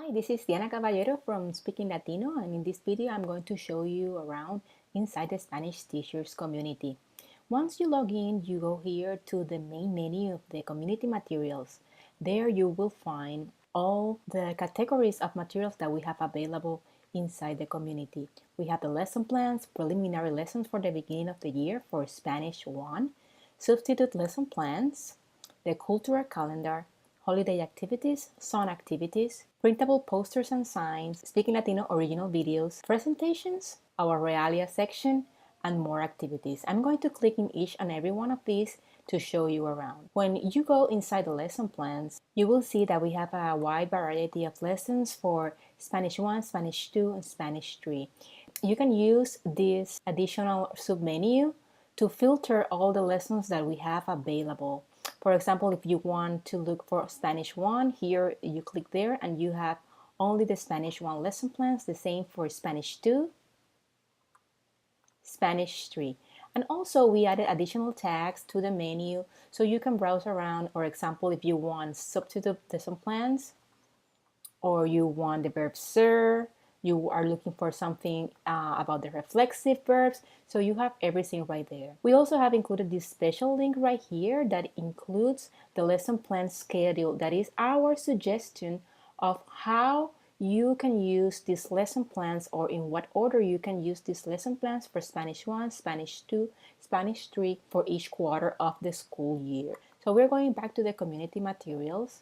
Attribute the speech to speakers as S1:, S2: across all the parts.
S1: Hi, this is Diana Caballero from Speaking Latino, and in this video I'm going to show you around inside the Spanish teachers community. Once you log in, you go here to the main menu of the community materials. There you will find all the categories of materials that we have available inside the community. We have the lesson plans, preliminary lessons for the beginning of the year for Spanish 1, substitute lesson plans, the cultural calendar, holiday activities, song activities, printable posters and signs, Speaking Latino original videos, presentations, our Realia section, and more activities. I'm going to click in each and every one of these to show you around. When you go inside the lesson plans, you will see that we have a wide variety of lessons for Spanish 1, Spanish 2, and Spanish 3. You can use this additional submenu to filter all the lessons that we have available. For example, if you want to look for Spanish 1, here you click there and you have only the Spanish 1 lesson plans, the same for Spanish 2, Spanish 3. And also we added additional tags to the menu so you can browse around. For example, if you want substitute lesson plans, or you want the verb ser, you are looking for something about the reflexive verbs, so you have everything right there. We also have included this special link right here that includes the lesson plan schedule. That is our suggestion of how you can use these lesson plans, or in what order you can use these lesson plans for Spanish 1, Spanish 2, Spanish 3 for each quarter of the school year. So we're going back to the community materials,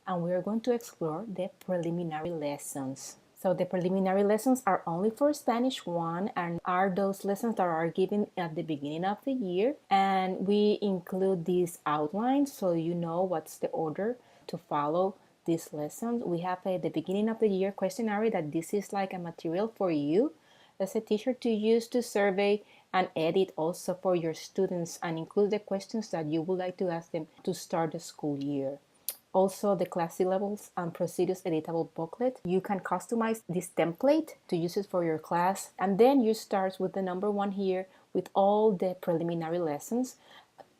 S1: and we are going to explore the preliminary lessons. So the preliminary lessons are only for Spanish 1 and are those lessons that are given at the beginning of the year. And we include these outlines so you know what's the order to follow these lessons. We have the beginning of the year questionnaire, that this is like a material for you as a teacher to use to survey and edit also for your students, and include the questions that you would like to ask them to start the school year. Also, the class syllables and procedures editable booklet. You can customize this template to use it for your class. And then you start with the number 1 here with all the preliminary lessons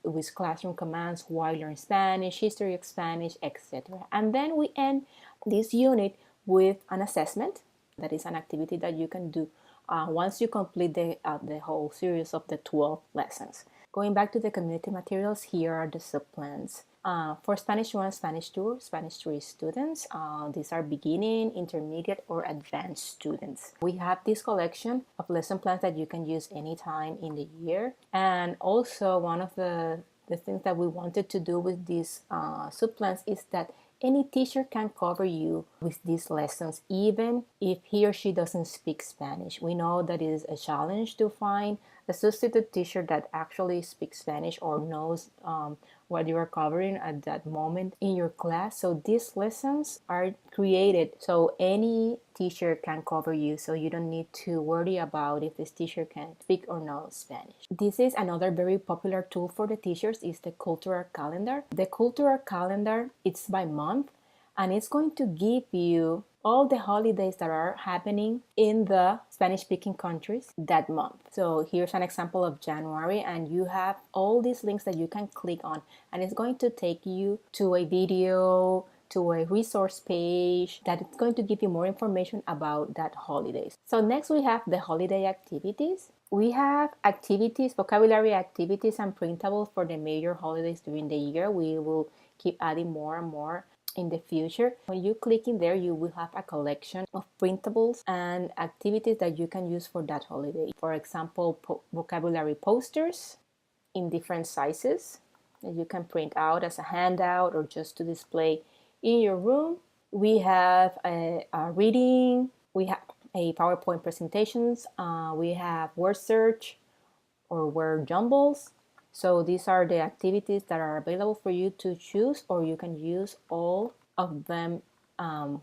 S1: with classroom commands, why learn Spanish, history of Spanish, etc. And then we end this unit with an assessment. That is an activity that you can do once you complete the whole series of the 12 lessons. Going back to the community materials, here are the subplans. For Spanish 1, Spanish 2, Spanish 3 students, these are beginning, intermediate, or advanced students. We have this collection of lesson plans that you can use anytime in the year. And also one of the things that we wanted to do with these subplans is that any teacher can cover you with these lessons, even if he or she doesn't speak Spanish. We know that it is a challenge to find a substitute teacher that actually speaks Spanish or knows what you are covering at that moment in your class. So these lessons are created so any teacher can cover you, so you don't need to worry about if this teacher can speak or know Spanish. This is another very popular tool for the teachers, is the cultural calendar. The cultural calendar, it's by month, and it's going to give you all the holidays that are happening in the Spanish-speaking countries that month. So here's an example of January, and you have all these links that you can click on, and it's going to take you to a video, to a resource page that is going to give you more information about that holidays. So next we have the holiday activities. We have activities, vocabulary activities, and printables for the major holidays during the year. We will keep adding more and more in the future. When you click in there, you will have a collection of printables and activities that you can use for that holiday. For example, vocabulary posters in different sizes that you can print out as a handout or just to display in your room. We have a reading, we have a PowerPoint presentations, we have word search or word jumbles. So these are the activities that are available for you to choose, or you can use all of them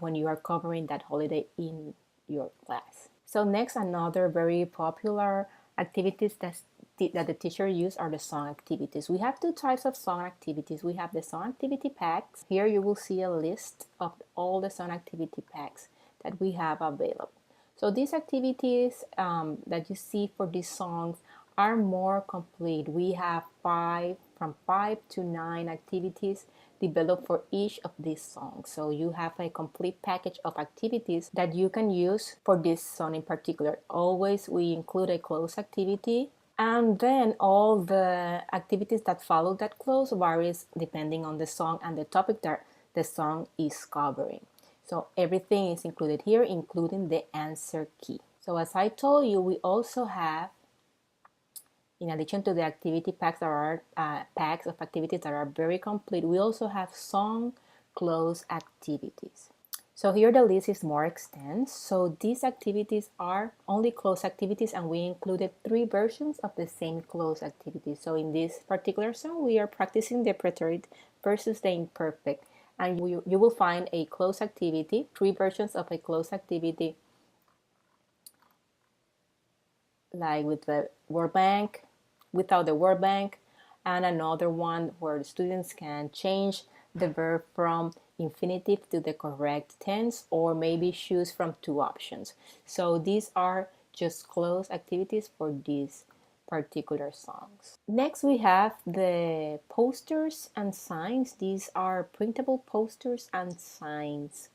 S1: when you are covering that holiday in your class. So next, another very popular activities that the teacher use are the song activities. We have 2 types of song activities. We have the song activity packs. Here you will see a list of all the song activity packs that we have available. So these activities that you see for these songs are more complete. We have 5 from 5 to 9 activities developed for each of these songs. So you have a complete package of activities that you can use for this song in particular. Always we include a cloze activity, and then all the activities that follow that cloze varies depending on the song and the topic that the song is covering. So everything is included here, including the answer key. So as I told you, we also have, in addition to the activity packs that are packs of activities that are very complete, we also have song cloze activities. So here the list is more extensive. So these activities are only cloze activities, and we included 3 versions of the same cloze activity. So in this particular song, we are practicing the preterite versus the imperfect. And you will find a cloze activity, 3 versions of a cloze activity, like with the word bank, without the word bank, and another one where the students can change the verb from infinitive to the correct tense, or maybe choose from 2 options. So these are just cloze activities for these particular songs. Next we have the posters and signs. These are printable posters and signs.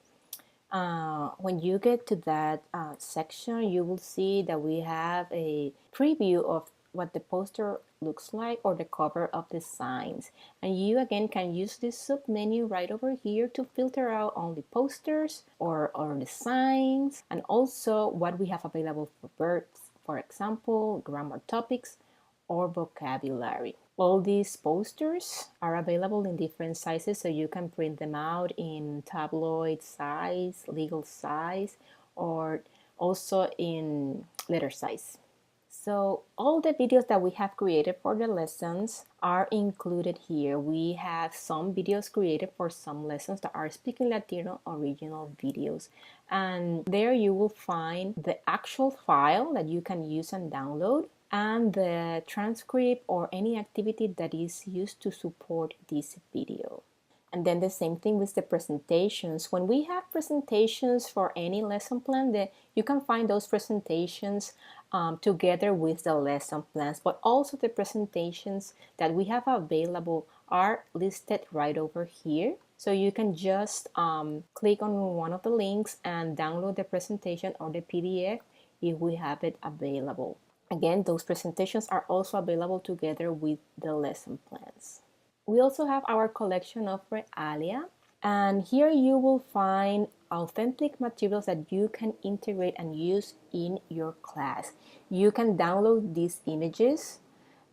S1: When you get to that section, you will see that we have a preview of what the poster looks like, or the cover of the signs. And you again can use this sub menu right over here to filter out only posters or the signs, and also what we have available for verbs, for example, grammar topics or vocabulary. All these posters are available in different sizes, so you can print them out in tabloid size, legal size, or also in letter size. So all the videos that we have created for the lessons are included here. We have some videos created for some lessons that are Speaking Latino original videos. And there you will find the actual file that you can use and download, and the transcript or any activity that is used to support this video. And then the same thing with the presentations. When we have presentations for any lesson plan, you can find those presentations together with the lesson plans, but also the presentations that we have available are listed right over here. So you can just click on one of the links and download the presentation or the PDF if we have it available. Again, those presentations are also available together with the lesson plans. We also have our collection of realia, and here you will find authentic materials that you can integrate and use in your class. You can download these images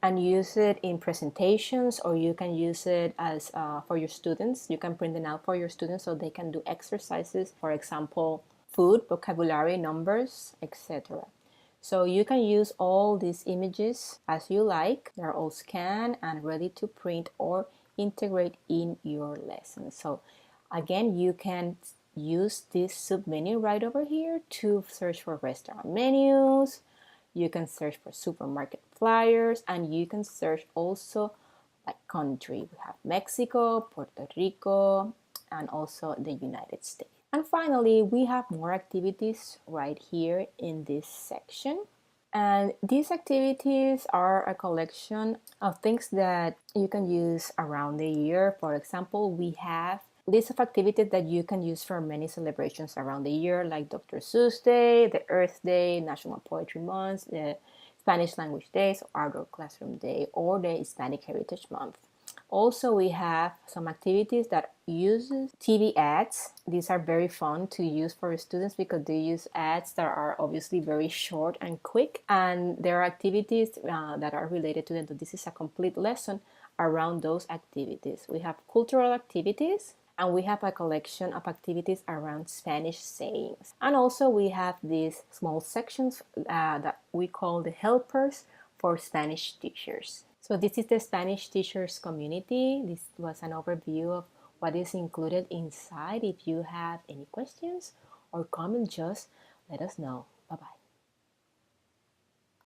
S1: and use it in presentations, or you can use it as for your students. You can print them out for your students so they can do exercises, for example, food, vocabulary, numbers, etc. So you can use all these images as you like. They're all scanned and ready to print or integrate in your lesson. So again, you can use this submenu right over here to search for restaurant menus. You can search for supermarket flyers, and you can search also by country. We have Mexico, Puerto Rico, and also the United States. And finally, we have more activities right here in this section. And these activities are a collection of things that you can use around the year. For example, we have list of activities that you can use for many celebrations around the year, like Dr. Seuss Day, the Earth Day, National Poetry Month, the Spanish Language Days, or Outdoor Classroom Day, or the Hispanic Heritage Month. Also, we have some activities that use TV ads. These are very fun to use for students because they use ads that are obviously very short and quick. And there are activities that are related to them. So this is a complete lesson around those activities. We have cultural activities, and we have a collection of activities around Spanish sayings. And also we have these small sections that we call the helpers for Spanish teachers. So this is the Spanish teachers community. This was an overview of what is included inside. If you have any questions or comments, just let us know. Bye-bye.